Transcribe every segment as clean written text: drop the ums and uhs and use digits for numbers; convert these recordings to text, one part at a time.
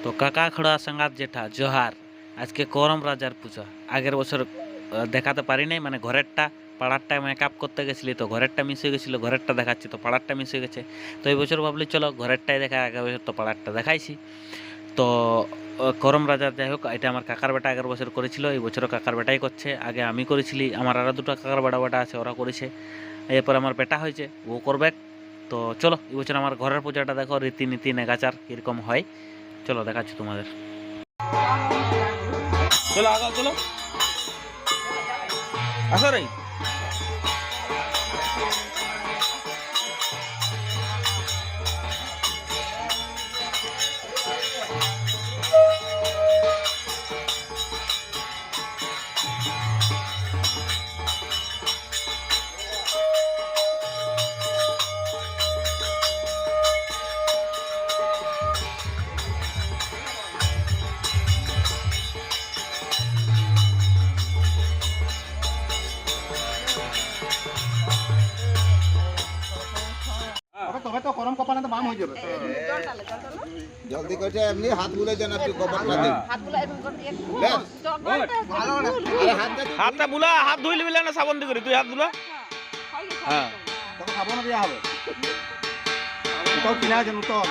তো কাকা খোড়া সাঙ্গাত জেঠা জোহার। আজকে করম রাজার পূজা। আগের বছর দেখাতে পারি নাই, মানে ঘরেরটা পাড়ারটা মেকআপ করতে গেছিলি, তো ঘরেরটা মিস হয়ে গেছিলো, ঘরেরটা দেখাচ্ছি তো পাড়ারটা মিস হয়ে গেছে। তো এই বছর ভাবলি চলো ঘরেরটাই দেখা, আগের বছর তো পাড়ারটা দেখাইছি। তো করম রাজার যাই হোক, এটা আমার কাকার বেটা আগের বছর করেছিল, এই বছরও কাকার বেটাই করছে। আগে আমি করেছিলি, আমার আরও দুটো কাকার বেটা আছে, ওরা করেছে। এরপর আমার বেটা হয়েছে, ও করবে। তো চলো এই বছর আমার ঘরের পূজাটা দেখো, রীতিনীতি নেগাচার কীরকম হয় চলো দেখাচ্ছি তোমাদের। চলো আগাও, চলো আসো রে। তবে তো গরম কপালে তো বাম হয়ে যাবে। জলদি করছে এমনি হাত গুলে যেন একটু কপালটা দিন। হাতটা বুলা, হাত ধুই লিবি না সাবান দিয়ে করে, তুই হাত বুলা। হ্যাঁ তোকে সাবান দেওয়া হবে, ওটাও কিনা আছে নতুন।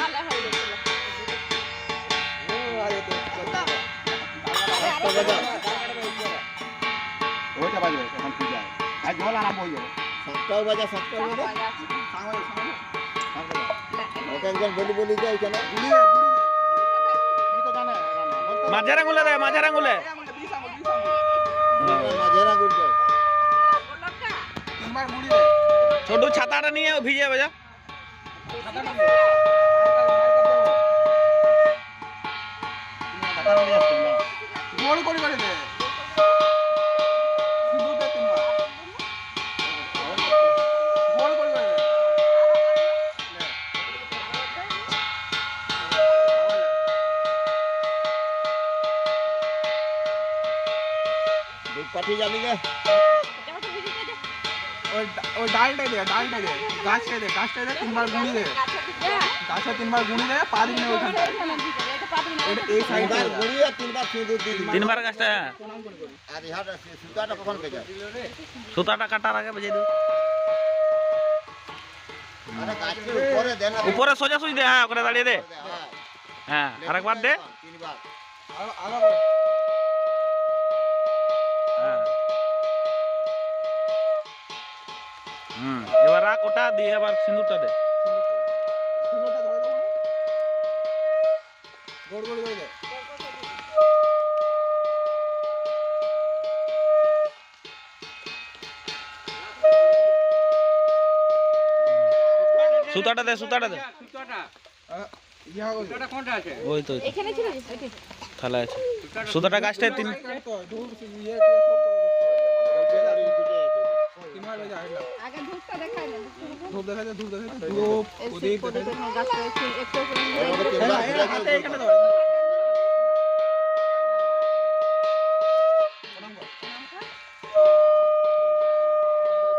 ওইটা বাজবে এখন পূজা, আর জল আরম্ভ হয়ে যাবে। 7টাও বাজে, 7টাও বাজে। ওকে একজন বলি বলি যায় কেন? মাঝের আঙুলে দে, মাঝের আঙুলে। মাঝেরা গুলছে। ছোট ছাতাটা নিয়ে ভিজে যাবে যা। গোল করে করে দে। গোল করে করে দে। দুধ পাঠিয়ে যাবি গে। ওই ডালটাই দে, ডালটাই দে, গাছটাই দে, গাছটাই দে, 3 বার গুঁড়ি দে। গাছে 3 বার গুঁড়ি দে, পা দিবি না ওইখানটা। এই সাইডে তিনবার গুড়িয়ে 3বার সিঁদুর দিয়ে দিবি। তিনবার গাছটা। আর ইহাটা সুতাটা কখন বেজা? সুতাটা কাটার আগে বেজে দিও। আরে গাছের উপরে দে না। উপরে সোজা সুই দে, হ্যাঁ ওখানে দাঁড়িয়ে দে। হ্যাঁ আরেকবার দে। 3বার। হ্যাঁ এবার রাখ ওটা দিয়ে, এবার সিঁদুরটা দে। গোল গোল করে দে। সুতাটা দে, সুতাটা দে। ওই তো এখানে ছিল ওইটা। থালা আছে। সুতাটা গাছটায় তিন। আগে ধূপটা দেখাই না। ধূপ দেখা দে, ধূপ দেখা দে, ধূপ ওদিক দেখা দে। গাছটা একটু এখানে দাও।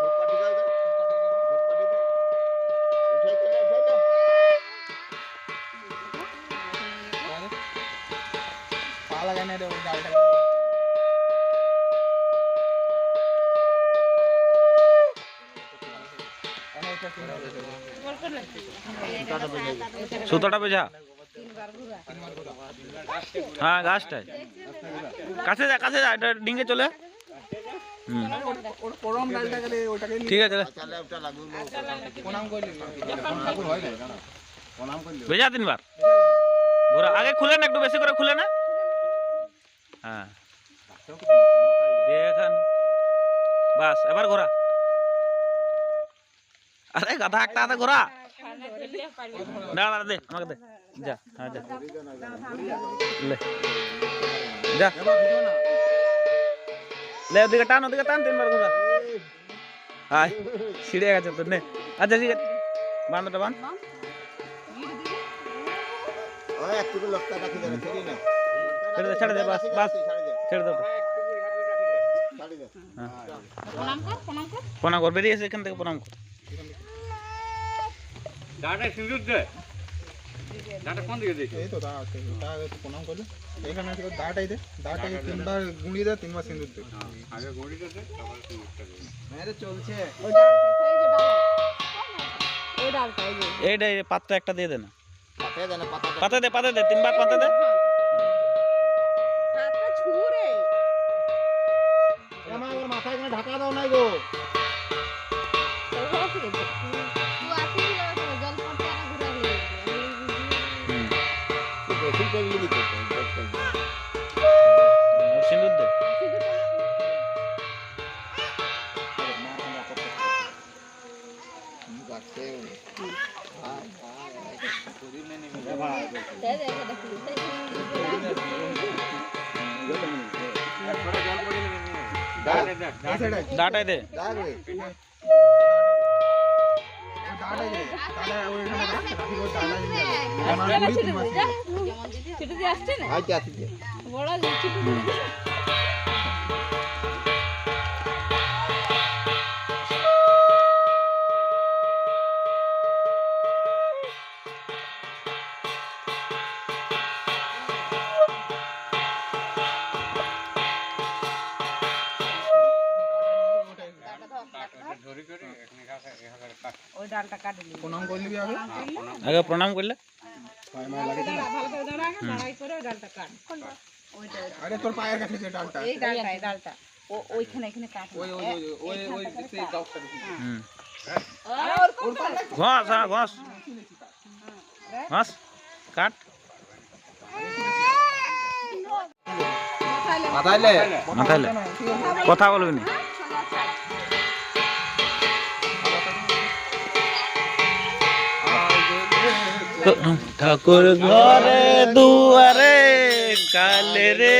ধূপ পাঠিয়ে দাও দে। ধূপ পাঠিয়ে দে। উঠাই দে, উঠাই দে। পা লাগাই না রে ওই ডালটা। সুতাটা বেজা। হ্যাঁ গাছটায় কাছে যা, কাছে যা, এটা ডিঙ্গে চলে। ওর করম ডালটা গেলে ওটাকে ঠিক আছে তাহলে ওটা লাগলো। প্রণাম করলি। কোন ঠাকুর হয় না, প্রণাম করলি। বেজা তিনবার। ঘোরা আগে খুলে না, একটু বেশি করে খুলে না। হ্যাঁ দেখান বাস, এবার ঘোরা। আরে গাধা একটা হাতে ঘোরা। দাঁড়া দে আমাকে দে, যা। হ্যাঁ যা লে, যা লে, ওদিকে টান, ওদিকে টান, 3বার ঘোরা। হাই ছিঁড়ে গেছে তো নে। আচ্ছা ঠিক আছে, বান্ধটা বান্ধ। ওই একটু লক্ষ্য রাখি দে, ছেড়ে না। ছেড়ে দে, ছেড়ে দে, বাস বাস, ছেড়ে দে। ছাড়ি দে। হ্যাঁ প্রণাম কর, প্রণাম কর। প্রণাম কর, বেরিয়ে এসে এখান থেকে প্রণাম কর। দাঁড়া সিঁদুর দে। এই তো দা আছে, দা একটু প্রণাম করলে এখানে আছে দাটাই দে, দাটাই তিনবার গুঁড়ি দে, তিনবার সিঁদুর দে। চলছে ওই ডালটা সেই যে ডাল ওই ডালটা এই যে এইটা এই পাত্র একটা দিয়ে দে না, পাতায় দেন পাতাটা পাতে দে 3 বার পাতে দে। হাতটা ছুঁড়ে আমার ওর মাথায় এখানে ঢাকা দাও নাই গো তো হচ্ছে তো তুই আসি জল পড়তে আর ঘুরে বেশি করে নিবি তো সিঁদুর দে। গাছে দে দে দেখি দাটাই দে। দাঁড়ে দাটাই দে, দাটা ওইখানে রাখ, রাখি ওই দাটা নিয়ে যাবে। আমার গুঁড়ি তিনবার সিঁদুর। ছিটে দিয়ে আসছে না আইতে আসছে বড় ছিটে দিয়ে ওই ডালটা কাটে নিবি প্রণাম করে নিবি আগে। আগে প্রণাম করলে পায়ে মায়ে লাগে তো। ভালো করে দাঁড়া দাঁড়াই করে ওই ডালটা কাট ওইটা আরে তোর পায়ের কাছে যে ডালটা, এই ডালটা ও ওইখানে এখানে কাট ওই সেই গাছটা দেখি। হুম আর ওরকম ঘস, হ্যাঁ ঘস ঘস কাট। মাথাইলে মাথাইলে কথা বলবি না। ঠাকুর ঘরে দুয়ারে কালে রে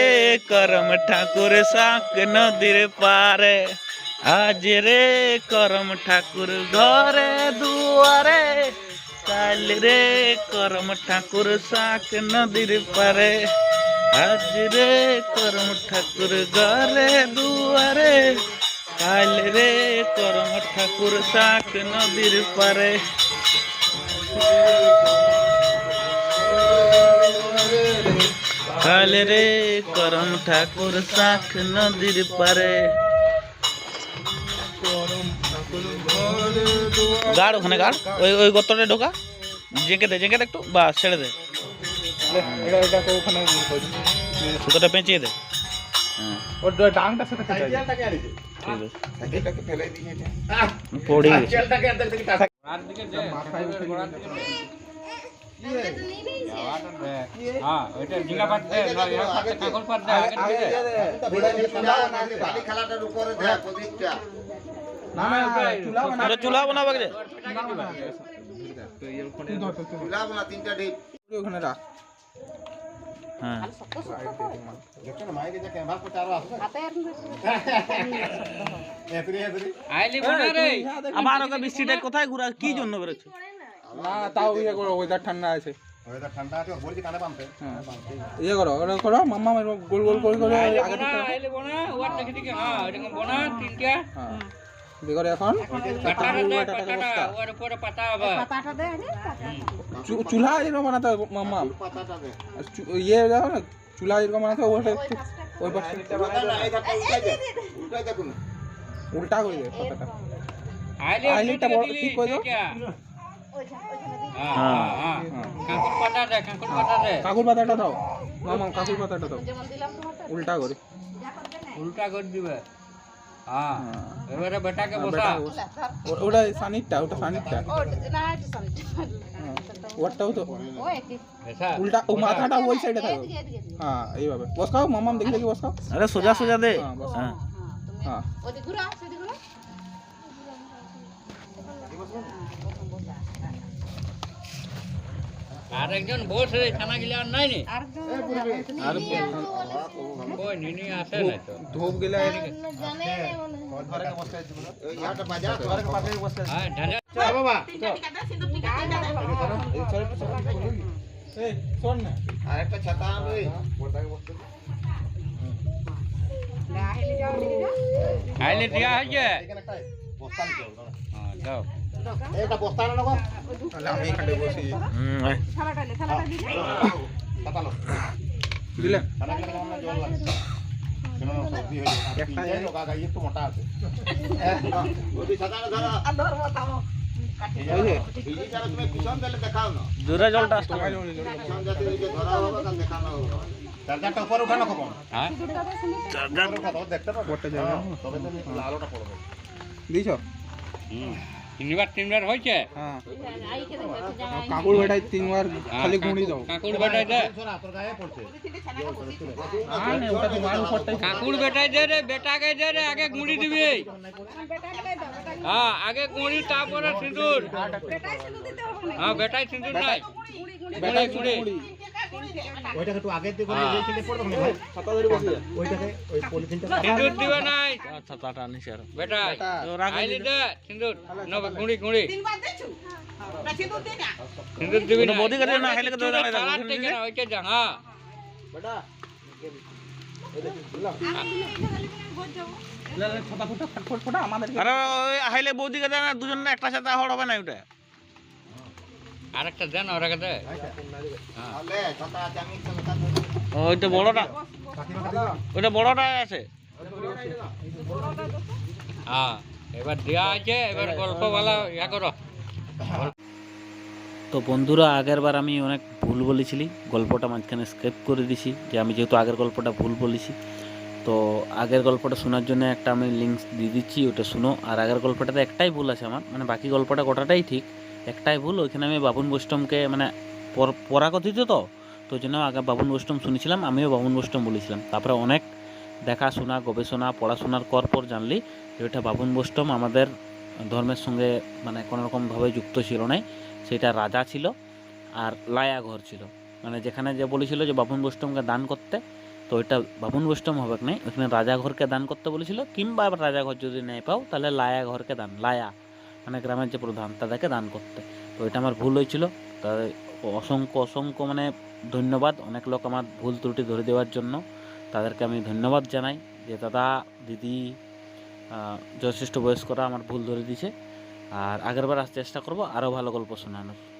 করম ঠাকুর শাক নদীর পারে আজ রে করম ঠাকুর ঘরে দুয়ারে কালে রে করম ঠাকুর শাক নদীর পারে আজ রে করম ঠাকুর ঘরে দুয়ারে কাল রে করম ঠাকুর শাক নদীর পারে। কাল রে করম ঠাকুর শাক নদীর পারে। গাড় ওখানে গাড়, ওই ওই গর্তটা ঢোকা, জেঁকে দে একটু, বাস ছেড়ে দে, এটা তো ওখানে সুতোটা পেঁচিয়ে দে। হ্যাঁ ওর ডাংটার সাথে কেটে যায়। ঠিক আছে, এটাকে ফেলে দিয়ে এটা পড়ে গেছে। মাথায় উঠে গেছে। বাড়ি খেলাটার উপরে দেখ প্রদীপটা না না চুলা বানা, ওটা চুলা বানাবে রে। চুলা না তিনটা ডিপ ওখানে রাখ। হ্যাঁ দেখছো না মাইকে যে ক্যামেরা করতে আরো আসবে হাতে আর এতরি এতরি আবার ওকে বৃষ্টিটা কোথায় ঘুরা কি জন্য বেরোচ্ছে? না তাও ইয়ে করো, ওয়েদার ঠান্ডা আছে। ওয়েদার ঠান্ডা আছে বলছি কানে বানতে ইয়ে করো, ওটা করো মাম্মা, গোল গোল করে করে আগে থেকে হ্যাঁ দিয়ে করো। এখন পাতাটা দে চুলা এরকম বানাতে হবে মাম্মা, পাতাটা দে ইয়ে দেখো না চুলা এরকম বানাতে হবে, ওটা একটু ওই পাশে না এই ধাপটা উল্টাই দেখুন উল্টা করে দে পাতাটা, আইলিটা বড় ঠিক করে দাও। কাকুর পাতাটা দাও মামা, কাকুর পাতাটা দাও যেমন দিলাম তোমারটা উল্টা করে। উল্টা করে দিবে। হ্যাঁ এবারে বেটাকে বসা। বেটা বসা। ওটা সানিরটা, ওটা সানিরটা, ও না এটা সামনে ওটাও তো ও একই এসা উল্টা, ও মাথাটা ওই সাইডে থাকবে। এদিকে এদিকে হ্যাঁ এইভাবে বসাও মামাম, দেখি দেখি বসাও। আরে সোজা সোজা দে। হ্যাঁ, বস। হ্যাঁ হ্যাঁ ওদিকে ঘুরা সেদিকে ঘুরা আর একজন বস রে খানা গিলা আর নাই নি। আরেকজন আর কই নিনি আসে না তো। ধূপ গেলে এই ইয়াটা বাজা ঘরে পাশে বসে হ্যাঁ ঢালে বাবা এই শোন না, আর একটা ছাতা আনবে ওটাকে বসতে খাইলে দিয়া হইছে। এখানে একটা বস্তা নিতে হবে হ্যাঁ দাও এটা বস্তা না নেবো তাহলে আমি এখানে বসি আয়। কাটালো দিলেন কাটা গেলে কেমন জল লাগে কেন সর্দি হয়ে যায় একটা এই লোক আগে একটু মোটা আছে ওই সাদা ধরা ওই যে বিজি যারা তুমি পিছন দিলে দেখাও না জোরে জলটা আসতো তোমার জন্য জন্য পিছন যাতে ওই যে ধরা হবে তাহলে দেখানো হবে চার্জারটা উপরে উঠানো কখন হ্যাঁ উপরে উঠা দাও দেখতে পাবো করতে যাবে তবে তো আলোটা পড়বে দিছো তিনবার হয়েছে হ্যাঁ কাকুর বেটায় 3 বার খালি গুঁড়ি দাও কাকুর বেটাই দে শোনা তোর গায়ে পড়ছে ওটা তোমার উপরটাই কাকুর বেটাই দে রে বেটাকে দে রে আগে গুঁড়ি দিবি হ্যাঁ আগে গুঁড়ি তারপরে সিঁদুর হ্যাঁ বেটাই সিঁদুর নাই বেটাই গুঁড়ি ওইটাকে একটু আগের দিকে করে এই ছেলে পড়বে না ভাই ছাতা ধরে বসে ওইটাকে ওই পলিথিনটা সিঁদুর দিবে নাই আচ্ছা টাটা নিছি আর বেটাই তো রাখ আইলি দে সিঁদুর নবে গুঁড়ি গুঁড়ি সিঁদুর দিবি না বদি করে না হাইলে করে দাঁড়ায় সালাদ দাঁড়ায় থেকে না ওইটা যা হ্যাঁ বেটা ছাতা ফুটা ফটফট ফটা আমাদেরকে আরে ওই হাইলে বৌদি করে না দুজন একটা সাথে হড় হবে না ওটা আরেকটা দেন ওরাকে দে আলে ছাতা আছে আমি একটু কাজ ওইটা বড়টা ওইটা বড়টা আছে হ্যাঁ এবার দেওয়া আছে এবার গল্পওয়ালা ইয়া করো তো বন্ধুরা আগের বার আমি অনেক ভুল বলেছিলি গল্পটা মাঝখানে স্কিপ করে দিছি যে আমি যেহেতু আগের গল্পটা ভুল বলেছি তো আগের গল্পটা শোনার জন্য একটা আমি লিঙ্ক দিয়ে দিচ্ছি ওটা শুনো আর আগের গল্পটাতে একটাই ভুল আছে আমার মানে বাকি গল্পটা গোটাটাই ঠিক একটাই ভুল ওইখানে আমি বাবুন বৈষ্ণবকে মানে পরাকথিত তো ওই জন্য আগে বাবুন বৈষ্ণব শুনেছিলাম আমিও বাবুন বৈষ্ণব বলেছিলাম তারপরে অনেক দেখাশোনা গবেষণা পড়াশোনার পর জানলি যে ওইটা বাবুন বৈষ্ণব আমাদের ধর্মের সঙ্গে মানে কোনোরকমভাবে যুক্ত ছিল না সেটা রাজা ছিল আর লায়া ঘর ছিল মানে যেখানে যে বলেছিল যে বাবুন বৈষ্ণবকে দান করতে তো ওইটা বাবুন বৈষ্ণব হবে নাই ওখানে রাজা ঘরকে দান করতে বলেছিল কিংবা রাজা ঘর যদি নেই পাও তাহলে লায়া ঘরকে দান লায়া মানে গ্রামের যে প্রধান তাদেরকে দান করতে তো এটা আমার ভুল হয়েছিল তাই অসংখ্য মানে ধন্যবাদ অনেক লোক আমার ভুল ত্রুটি ধরে দেওয়ার জন্য তাদেরকে আমি ধন্যবাদ জানাই যে দাদা দিদি যথেষ্ট বয়স্করা আমার ভুল ধরে দিয়েছে আর আগেরবার চেষ্টা করব আরও ভালো গল্প শোনানোর